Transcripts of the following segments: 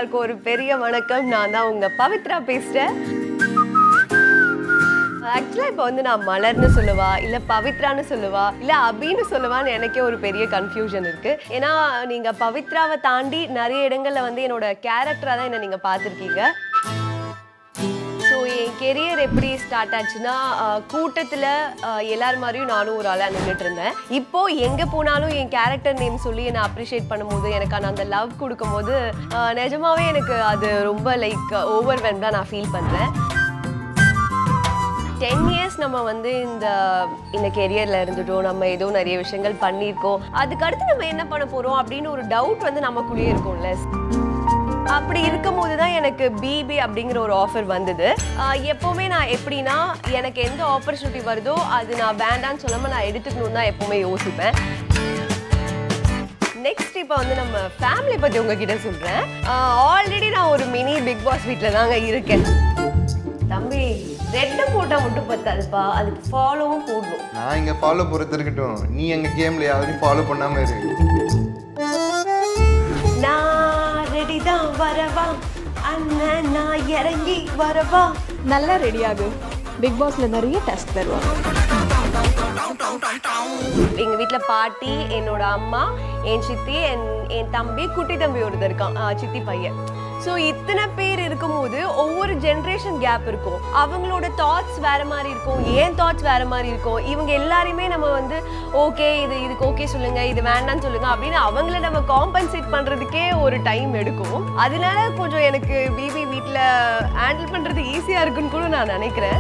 எல்லாருக்கும் ஒரு பெரிய வணக்கம். நான் தான் உங்க பவித்ரா பேசுறேன். ஆக்சுவலா இப்போ வந்து நான் மலர்னு சொல்லுவா, இல்ல பவித்ரான்னு சொல்லுவா, இல்ல அபின்னு சொல்லுவான்னு எனக்கே ஒரு பெரிய கன்ஃபியூஷன் இருக்கு. ஏன்னா நீங்க பவித்ராவை தாண்டி நிறைய இடங்கள்ல வந்து என்னோட கேரக்டரா தான் என்ன நீங்க பார்த்துருக்கீங்க. ஸோ என் கெரியர் எப்படி ஸ்டார்ட் ஆச்சுன்னா, கூட்டத்தில் எல்லார் மாதிரியும் நானும் ஒரு ஆளாக நின்றுட்டு இருந்தேன். இப்போ எங்கே போனாலும் என் கேரக்டர் நேம் சொல்லி என்னை அப்ரிஷியேட் பண்ணும்போது, எனக்கான அந்த லவ் கொடுக்கும்போது நிஜமாவே எனக்கு அது ரொம்ப லைக் ஓவர்வெல்ம்டாக நான் ஃபீல் பண்ணுறேன். 10 இயர்ஸ் நம்ம வந்து இந்த கெரியரில் இருந்துட்டோம், நம்ம ஏதோ நிறைய விஷயங்கள் பண்ணியிருக்கோம், அதுக்கடுத்து நம்ம என்ன பண்ண போகிறோம் அப்படின்னு ஒரு டவுட் வந்து நமக்குள்ளேயே இருக்கும்ல. அப்படி இருக்கும்போது தான் எனக்கு பிபி அப்படிங்கிற ஒரு ஆஃபர் வந்தது. எப்போவுமே நான் எப்படின்னா, எனக்கு எந்த ஆப்பர்ச்சுனிட்டி வருதோ அது நான் வேண்டான்னு சொல்லாமல் நான் எடுத்துக்கணும்னு தான் எப்போவுமே யோசிப்பேன். நெக்ஸ்ட் இப்போ வந்து நம்ம ஃபேமிலி பற்றி உங்ககிட்ட சொல்கிறேன். ஆல்ரெடி நான் ஒரு மினி பிக் பாஸ் வீட்டில் தாங்க இருக்கேன். தம்பி, ரெட்டை போட்டால் மட்டும் பத்தாதுப்பா, அதுக்கு ஃபாலோவும் போடணும். நான் இங்கே ஃபாலோ பொறுத்து இருக்கட்டும், நீ எங்கள் கேமில் யாரையும் ஃபாலோ பண்ணாமல் இருக்கு. ரெடிதான் வரவா அண்ணன், நான் இறங்கி வரவா. நல்லா ரெடி ஆகும். பிக் பாஸ்ல நிறைய டாஸ்க் தருவாங்க. எங்க வீட்டுல பாட்டி, என்னோட அம்மா, என் சித்தி, என் தம்பி, குட்டி தம்பி ஒருத்தர் இருக்கான், சித்தி பையன். ஸோ இத்தனை பேர் இருக்கும்போது ஒவ்வொரு ஜென்ரேஷன் கேப் இருக்கும். அவங்களோட தாட்ஸ் வேற மாதிரி இருக்கும், ஏன் தாட்ஸ் வேற மாதிரி இருக்கும். இவங்க எல்லாரையுமே நம்ம வந்து ஓகே இதுக்கு ஓகே சொல்லுங்க, இது வேண்டாம்னு சொல்லுங்க அப்படின்னு அவங்கள நம்ம காம்பன்சேட் பண்றதுக்கே ஒரு டைம் எடுக்கும். அதனால கொஞ்சம் எனக்கு பிபி வீட்டில் ஹேண்டில் பண்றது ஈஸியா இருக்குன்னு கூட நான் நினைக்கிறேன்.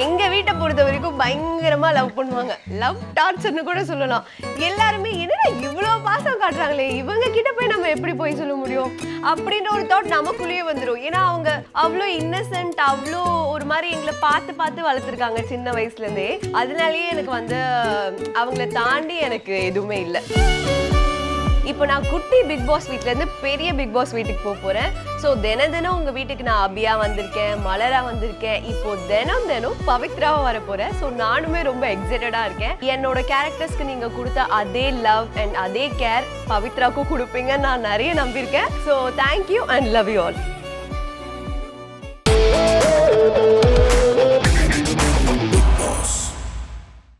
எங்க வீட்டை பொறுத்த வரைக்கும் பயங்கரமா லவ் பண்ணுவாங்க. லவ் டார்ச்சர்னு கூட சொல்லலாம். எல்லாருமே என்னடா இவ்வளோ பாசம் காட்டுறாங்களே, இவங்க கிட்ட போய் நம்ம எப்படி போய் சொல்ல முடியும் அப்படின்ற ஒரு தாட் நமக்குள்ளேயே வந்துடும். ஏன்னா அவங்க அவ்வளோ இன்னசென்ட், அவ்வளோ ஒரு மாதிரி எங்களை பார்த்து பார்த்து வளர்த்துருக்காங்க சின்ன வயசுலேருந்தே. அதனாலேயே எனக்கு வந்து அவங்கள தாண்டி எனக்கு எதுவுமே இல்லை. இப்போ நான் குட்டி பிக் பாஸ் வீட்டிலேருந்து பெரிய பிக் பாஸ் வீட்டுக்கு போகிறேன். ஸோ தினம் உங்கள் வீட்டுக்கு நான் அபியா வந்திருக்கேன், மலரா வந்திருக்கேன், இப்போ தினம் பவித்ராவாக வர போகிறேன். ஸோ நானுமே ரொம்ப எக்ஸைட்டடாக இருக்கேன். என்னோட கேரக்டர்ஸ்க்கு நீங்கள் கொடுத்த அதே லவ் அண்ட் அதே கேர் பவித்ராவுக்கும் கொடுப்பீங்கன்னு நான் நிறைய நம்பியிருக்கேன். So thank you and love you all.